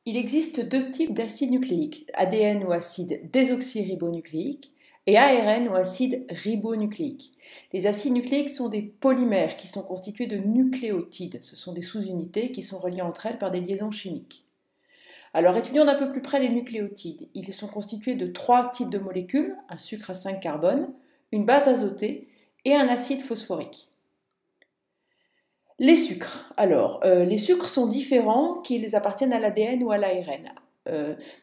Il existe deux types d'acides nucléiques, ADN ou acide désoxyribonucléique et ARN ou acide ribonucléique. Les acides nucléiques sont des polymères qui sont constitués de nucléotides. Ce sont des sous-unités qui sont reliées entre elles par des liaisons chimiques. Alors étudions d'un peu plus près les nucléotides. Ils sont constitués de trois types de molécules, un sucre à 5 carbones, une base azotée et un acide phosphorique. Les sucres. Alors, les sucres sont différents qu'ils appartiennent à l'ADN ou à l'ARN.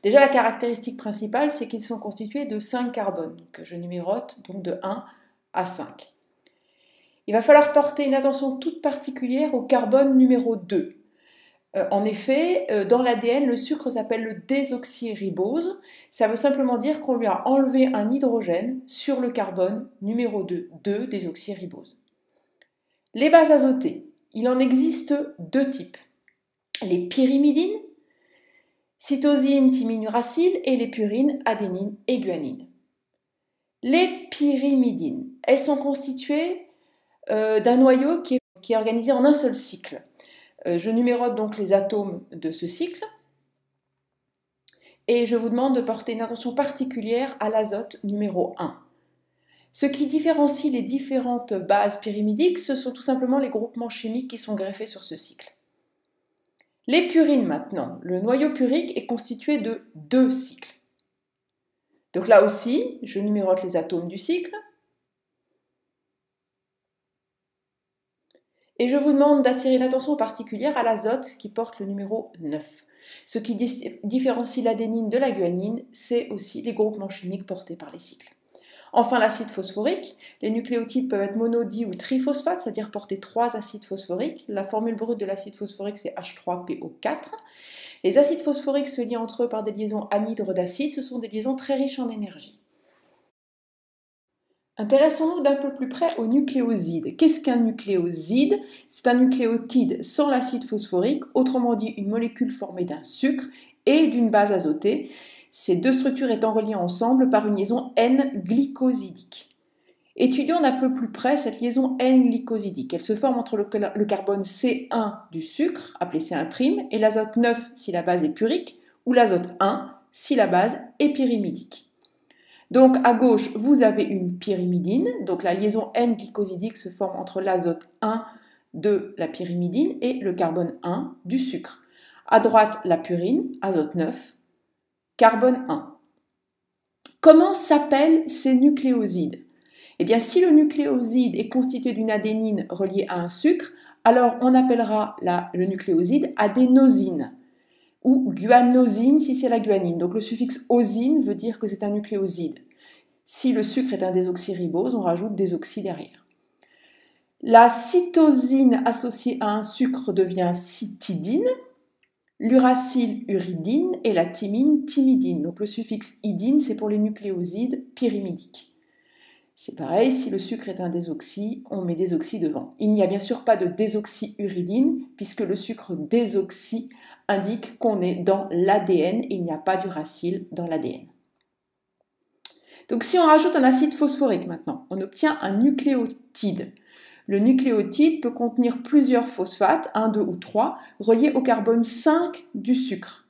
Déjà, la caractéristique principale, c'est qu'ils sont constitués de 5 carbones, que je numérote donc de 1 à 5. Il va falloir porter une attention toute particulière au carbone numéro 2. En effet, dans l'ADN, le sucre s'appelle le désoxyribose. Ça veut simplement dire qu'on lui a enlevé un hydrogène sur le carbone numéro 2, 2 désoxyribose. Les bases azotées. Il en existe deux types, les pyrimidines, cytosine, thymine, uracile, et les purines, adénine et guanine. Les pyrimidines, elles sont constituées d'un noyau qui est organisé en un seul cycle. Je numérote donc les atomes de ce cycle et je vous demande de porter une attention particulière à l'azote numéro 1. Ce qui différencie les différentes bases pyrimidiques, ce sont tout simplement les groupements chimiques qui sont greffés sur ce cycle. Les purines maintenant. Le noyau purique est constitué de deux cycles. Donc là aussi, je numérote les atomes du cycle. Et je vous demande d'attirer une attention particulière à l'azote qui porte le numéro 9. Ce qui différencie l'adénine de la guanine, c'est aussi les groupements chimiques portés par les cycles. Enfin, l'acide phosphorique. Les nucléotides peuvent être mono, di ou triphosphates, c'est-à-dire porter 3 acides phosphoriques. La formule brute de l'acide phosphorique, c'est H3PO4. Les acides phosphoriques se lient entre eux par des liaisons anhydres d'acide. Ce sont des liaisons très riches en énergie. Intéressons-nous d'un peu plus près aux nucléosides. Qu'est-ce qu'un nucléoside? C'est un nucléotide sans l'acide phosphorique, autrement dit une molécule formée d'un sucre et d'une base azotée. Ces deux structures étant reliées ensemble par une liaison N-glycosidique. Étudions d'un peu plus près cette liaison N-glycosidique. Elle se forme entre le carbone C1 du sucre, appelé C1', et l'azote 9 si la base est purique, ou l'azote 1 si la base est pyrimidique. Donc à gauche, vous avez une pyrimidine, donc la liaison N-glycosidique se forme entre l'azote 1 de la pyrimidine et le carbone 1 du sucre. À droite, la purine, azote 9, carbone 1. Comment s'appellent ces nucléosides? Eh bien, si le nucléoside est constitué d'une adénine reliée à un sucre, alors on appellera le nucléoside adénosine ou guanosine si c'est la guanine. Donc le suffixe osine veut dire que c'est un nucléoside. Si le sucre est un désoxyribose, on rajoute désoxy derrière. La cytosine associée à un sucre devient cytidine. L'uracile, uridine, et la thymine, thymidine. Donc le suffixe idine, c'est pour les nucléosides pyrimidiques. C'est pareil, si le sucre est un désoxy, on met désoxy devant. Il n'y a bien sûr pas de désoxyuridine, puisque le sucre désoxy indique qu'on est dans l'ADN et il n'y a pas d'uracile dans l'ADN. Donc si on rajoute un acide phosphorique maintenant, on obtient un nucléotide. Le nucléotide peut contenir plusieurs phosphates, 1, 2 ou 3, reliés au carbone 5 du sucre.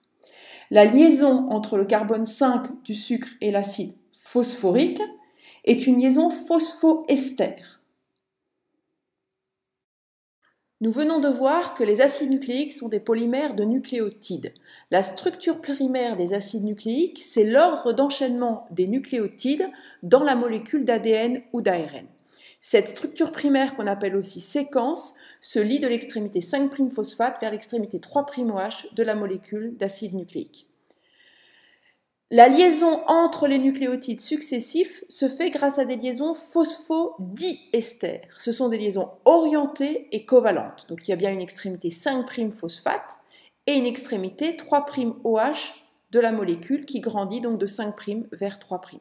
La liaison entre le carbone 5 du sucre et l'acide phosphorique est une liaison phosphoester. Nous venons de voir que les acides nucléiques sont des polymères de nucléotides. La structure primaire des acides nucléiques, c'est l'ordre d'enchaînement des nucléotides dans la molécule d'ADN ou d'ARN. Cette structure primaire, qu'on appelle aussi séquence, se lie de l'extrémité 5'-phosphate vers l'extrémité 3'OH de la molécule d'acide nucléique. La liaison entre les nucléotides successifs se fait grâce à des liaisons phosphodiester. Ce sont des liaisons orientées et covalentes. Donc il y a bien une extrémité 5'-phosphate et une extrémité 3'OH de la molécule qui grandit donc de 5' vers 3'.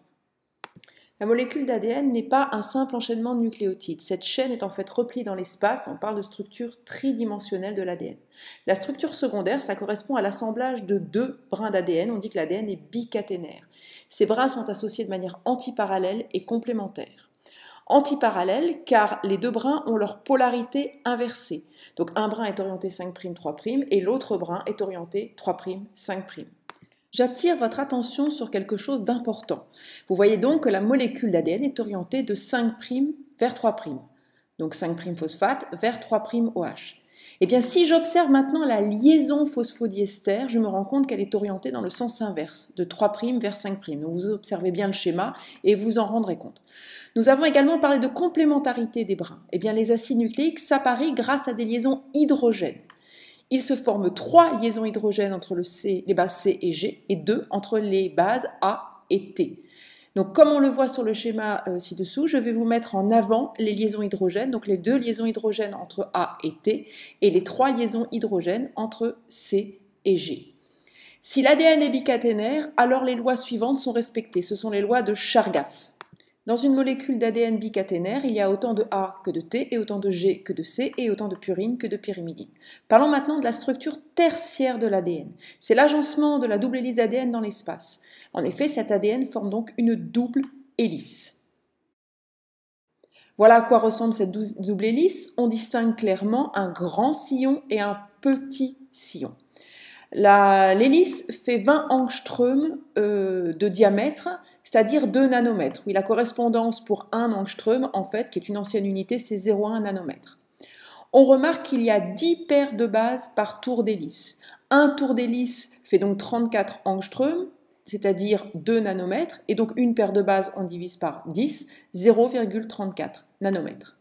La molécule d'ADN n'est pas un simple enchaînement de nucléotides. Cette chaîne est en fait repliée dans l'espace. On parle de structure tridimensionnelle de l'ADN. La structure secondaire, ça correspond à l'assemblage de deux brins d'ADN. On dit que l'ADN est bicaténaire. Ces brins sont associés de manière antiparallèle et complémentaire. Antiparallèle car les deux brins ont leur polarité inversée. Donc un brin est orienté 5', 3' et l'autre brin est orienté 3', 5'. J'attire votre attention sur quelque chose d'important. Vous voyez donc que la molécule d'ADN est orientée de 5' vers 3'. Donc 5' phosphate vers 3' OH. Eh bien, si j'observe maintenant la liaison phosphodiester, je me rends compte qu'elle est orientée dans le sens inverse, de 3' vers 5'. Donc vous observez bien le schéma et vous en rendrez compte. Nous avons également parlé de complémentarité des brins. Eh bien, les acides nucléiques s'apparient grâce à des liaisons hydrogènes. Il se forme 3 liaisons hydrogènes entre les bases C et G et 2 entre les bases A et T. Donc, comme on le voit sur le schéma ci-dessous, je vais vous mettre en avant les liaisons hydrogènes, donc les 2 liaisons hydrogènes entre A et T, et les 3 liaisons hydrogènes entre C et G. Si l'ADN est bicaténaire, alors les lois suivantes sont respectées. Ce sont les lois de Chargaff. Dans une molécule d'ADN bicaténaire, il y a autant de A que de T, et autant de G que de C, et autant de purine que de pyrimidine. Parlons maintenant de la structure tertiaire de l'ADN. C'est l'agencement de la double hélice d'ADN dans l'espace. En effet, cet ADN forme donc une double hélice. Voilà à quoi ressemble cette double hélice. On distingue clairement un grand sillon et un petit sillon. L'hélice fait 20 angstroms de diamètre, c'est-à-dire 2 nanomètres. Oui, la correspondance pour 1 angstrom, en fait, qui est une ancienne unité, c'est 0,1 nanomètre. On remarque qu'il y a 10 paires de bases par tour d'hélice. Un tour d'hélice fait donc 34 angstroms, c'est-à-dire 2 nanomètres, et donc une paire de bases, on divise par 10, 0,34 nanomètres.